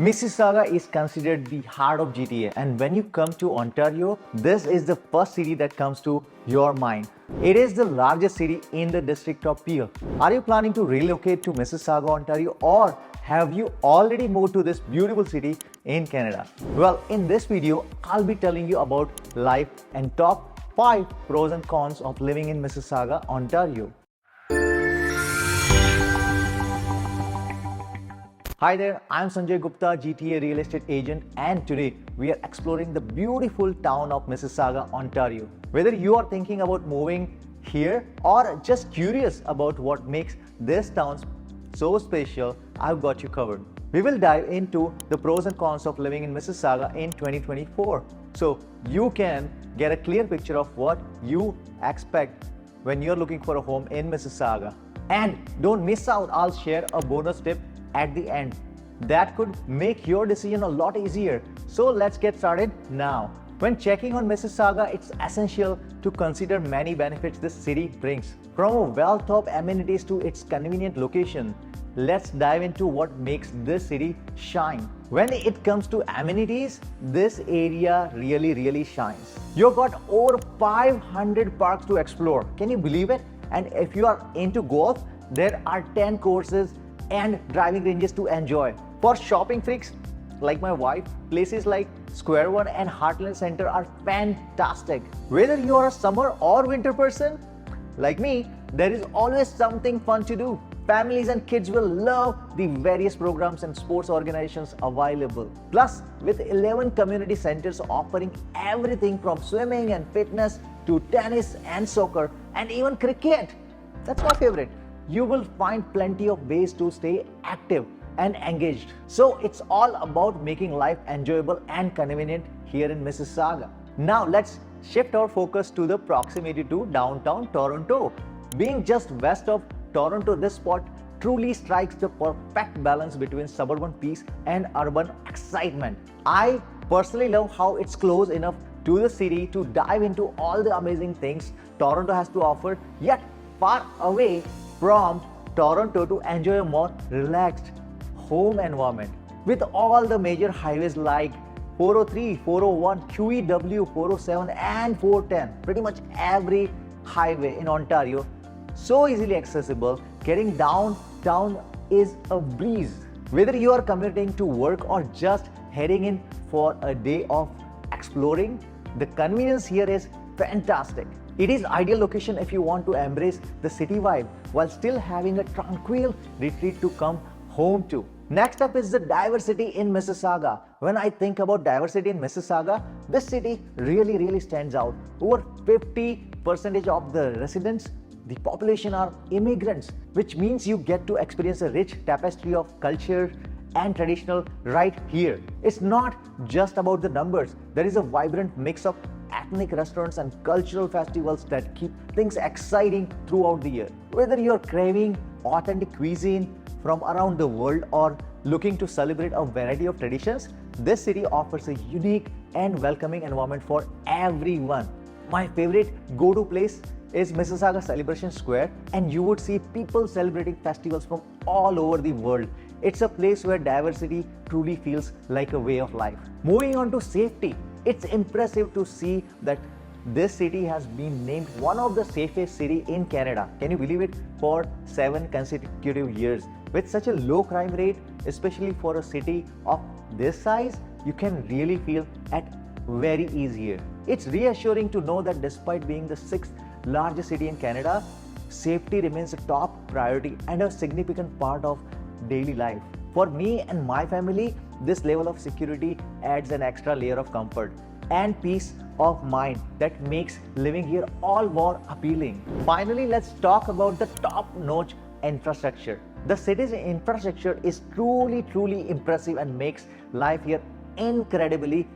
Mississauga is considered the heart of GTA, and when you come to Ontario, this is the first city that comes to your mind. It is the largest city in the district of Peel. Are you planning to relocate to Mississauga, Ontario, or have you already moved to this beautiful city in Canada? Well, in this video, I'll be telling you about life and top 5 pros and cons of living in Mississauga, Ontario. Hi there, I'm Sanjay Gupta, GTA real estate agent, and today we are exploring the beautiful town of Mississauga, Ontario. Whether you are thinking about moving here or just curious about what makes this town so special, I've got you covered. We will dive into the pros and cons of living in Mississauga in 2024, so you can get a clear picture of what you expect when you're looking for a home in Mississauga. And don't miss out, I'll share a bonus tip at the end that could make your decision a lot easier. So let's get started now. When checking on Mississauga, it's essential to consider many benefits this city brings. From a wealth of amenities to its convenient location, let's dive into what makes this city shine. When it comes to amenities, this area really shines. You've got over 500 parks to explore. Can you believe it? And if you are into golf, there are 10 courses and driving ranges to enjoy. For shopping freaks like my wife, places like Square One and Heartland Center are fantastic. Whether you are a summer or winter person like me, there is always something fun to do. Families and kids will love the various programs and sports organizations available. Plus, with 11 community centers offering everything from swimming and fitness to tennis and soccer and even cricket. That's my favorite. You will find plenty of ways to stay active and engaged. So it's all about making life enjoyable and convenient here in Mississauga. Now let's shift our focus to the proximity to downtown Toronto. Being just west of Toronto, this spot truly strikes the perfect balance between suburban peace and urban excitement. I personally love how it's close enough to the city to dive into all the amazing things Toronto has to offer, yet far away from Toronto to enjoy a more relaxed home environment. With all the major highways like 403, 401, QEW, 407 and 410, pretty much every highway in Ontario so easily accessible, getting downtown is a breeze. Whether you are commuting to work or just heading in for a day of exploring, the convenience here is fantastic. It is ideal location if you want to embrace the city vibe while still having a tranquil retreat to come home to. Next up is the diversity in Mississauga. When I think about diversity in Mississauga, this city really stands out. Over 50% of the residents, the population are immigrants, which means you get to experience a rich tapestry of culture and traditional right here. It's not just about the numbers. There is a vibrant mix of ethnic restaurants and cultural festivals that keep things exciting throughout the year. Whether you're craving authentic cuisine from around the world or looking to celebrate a variety of traditions, this city offers a unique and welcoming environment for everyone. My favorite go-to place is Mississauga Celebration Square, and you would see people celebrating festivals from all over the world. It's a place where diversity truly feels like a way of life. Moving on to safety, it's impressive to see that this city has been named one of the safest cities in Canada. Can you believe it? For 7 consecutive years. With such a low crime rate, especially for a city of this size, you can really feel at very ease here. It's reassuring to know that despite being the 6th largest city in Canada, safety remains a top priority and a significant part of daily life. For me and my family, this level of security adds an extra layer of comfort and peace of mind that makes living here all more appealing. Finally, let's talk about the top-notch infrastructure. The city's infrastructure is truly impressive and makes life here incredibly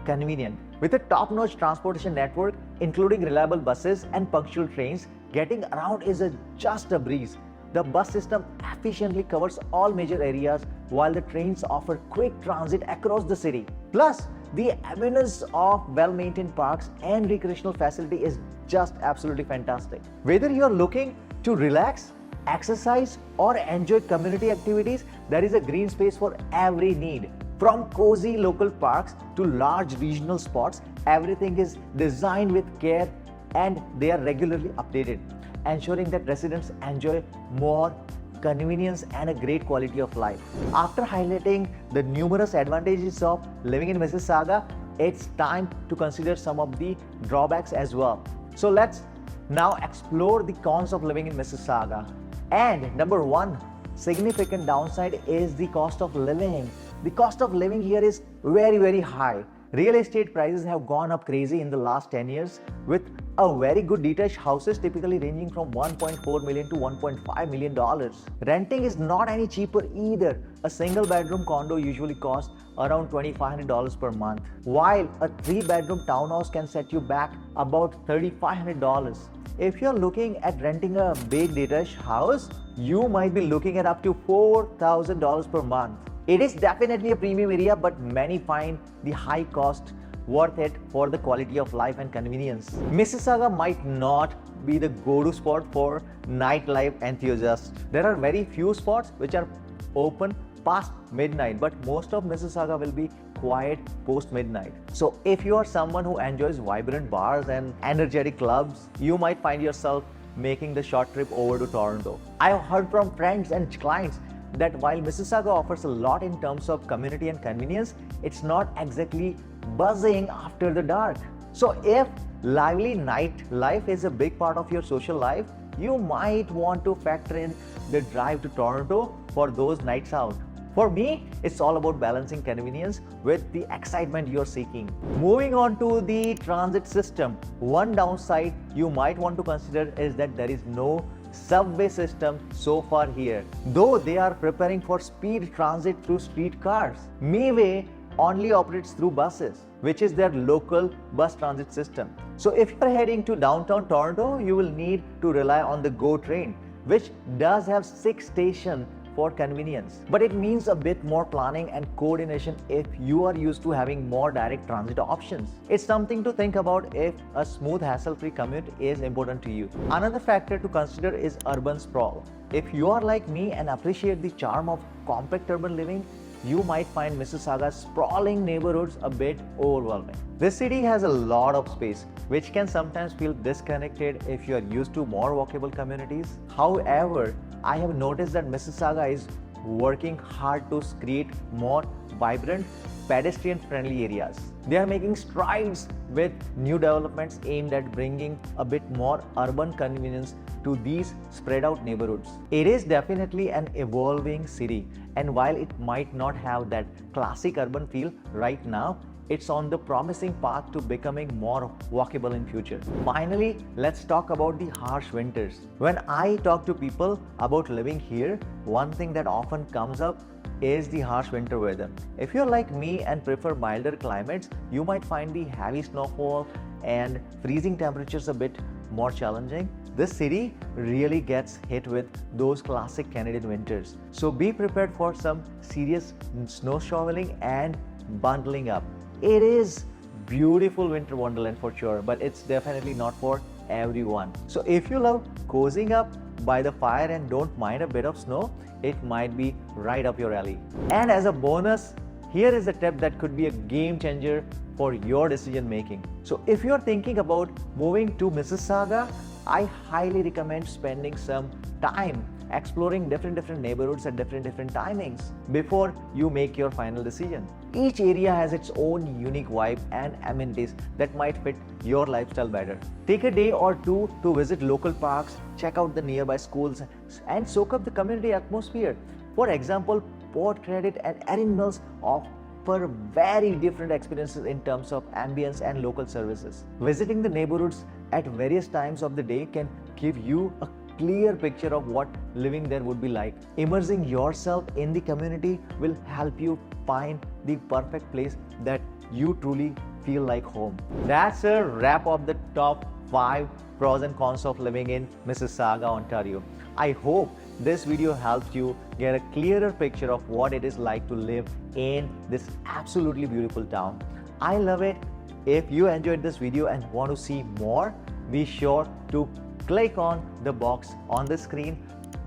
convenient. With a top-notch transportation network, including reliable buses and punctual trains, getting around is just a breeze. The bus system efficiently covers all major areas, while the trains offer quick transit across the city. Plus, the abundance of well-maintained parks and recreational facility is just absolutely fantastic. Whether you're looking to relax, exercise, or enjoy community activities, there is a green space for every need. From cozy local parks to large regional spots, everything is designed with care and they are regularly updated, ensuring that residents enjoy more convenience and a great quality of life. After highlighting the numerous advantages of living in Mississauga, it's time to consider some of the drawbacks as well. So let's now explore the cons of living in Mississauga. And number one significant downside is the cost of living. The cost of living here is very high. Real estate prices have gone up crazy in the last 10 years, with a very good detached houses typically ranging from $1.4 million to $1.5 million. Renting is not any cheaper either. A single bedroom condo usually costs around $2,500 per month, while a 3-bedroom townhouse can set you back about $3,500. If you're looking at renting a big detached house, you might be looking at up to $4,000 per month. It is definitely a premium area, but many find the high cost worth it for the quality of life and convenience. Mississauga might not be the go-to spot for nightlife enthusiasts. There are very few spots which are open past midnight, but most of Mississauga will be quiet post midnight. So if you are someone who enjoys vibrant bars and energetic clubs, you might find yourself making the short trip over to Toronto. I have heard from friends and clients that while Mississauga offers a lot in terms of community and convenience, it's not exactly buzzing after the dark. So if lively nightlife is a big part of your social life, you might want to factor in the drive to Toronto for those nights out. For me, it's all about balancing convenience with the excitement you're seeking. Moving on to the transit system, one downside you might want to consider is that there is no subway system so far here, though they are preparing for speed transit through streetcars. Meeway only operates through buses, which is their local bus transit system. So if you're heading to downtown Toronto, you will need to rely on the GO train, which does have 6 stations for convenience, but it means a bit more planning and coordination if you are used to having more direct transit options. It's something to think about if a smooth, hassle-free commute is important to you. Another factor to consider is urban sprawl. If you are like me and appreciate the charm of compact urban living, you might find Mississauga's sprawling neighborhoods a bit overwhelming. This city has a lot of space, which can sometimes feel disconnected if you are used to more walkable communities. However, I have noticed that Mississauga is working hard to create more vibrant, pedestrian-friendly areas. They are making strides with new developments aimed at bringing a bit more urban convenience to these spread out neighborhoods. It is definitely an evolving city, and while it might not have that classic urban feel right now, it's on the promising path to becoming more walkable in future. Finally, let's talk about the harsh winters. When I talk to people about living here, one thing that often comes up is the harsh winter weather. If you're like me and prefer milder climates, you might find the heavy snowfall and freezing temperatures a bit more challenging. This city really gets hit with those classic Canadian winters. So be prepared for some serious snow shoveling and bundling up. It is beautiful winter wonderland for sure, but it's definitely not for everyone. So if you love cozying up by the fire and don't mind a bit of snow, it might be right up your alley. And as a bonus, here is a tip that could be a game changer for your decision making. So if you're thinking about moving to Mississauga, I highly recommend spending some time exploring different neighborhoods at different timings before you make your final decision. Each area has its own unique vibe and amenities that might fit your lifestyle better. Take a day or two to visit local parks, check out the nearby schools, and soak up the community atmosphere. For example, Port Credit and Erin Mills offer very different experiences in terms of ambience and local services. Visiting the neighborhoods at various times of the day can give you a clear picture of what living there would be like. Immersing yourself in the community will help you find the perfect place that you truly feel like home. That's a wrap of the top 5 pros and cons of living in Mississauga, Ontario. I hope this video helped you get a clearer picture of what it is like to live in this absolutely beautiful town. I love it. If you enjoyed this video and want to see more, be sure to click on the box on the screen.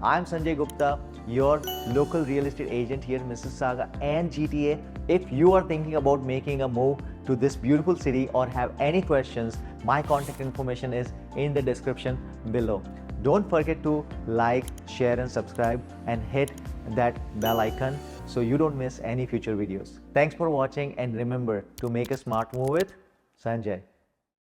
I'm Sanjay Gupta, your local real estate agent here in Mississauga and GTA. If you are thinking about making a move to this beautiful city or have any questions, my contact information is in the description below. Don't forget to like, share and subscribe and hit that bell icon so you don't miss any future videos. Thanks for watching and remember to make a smart move with Sanjay.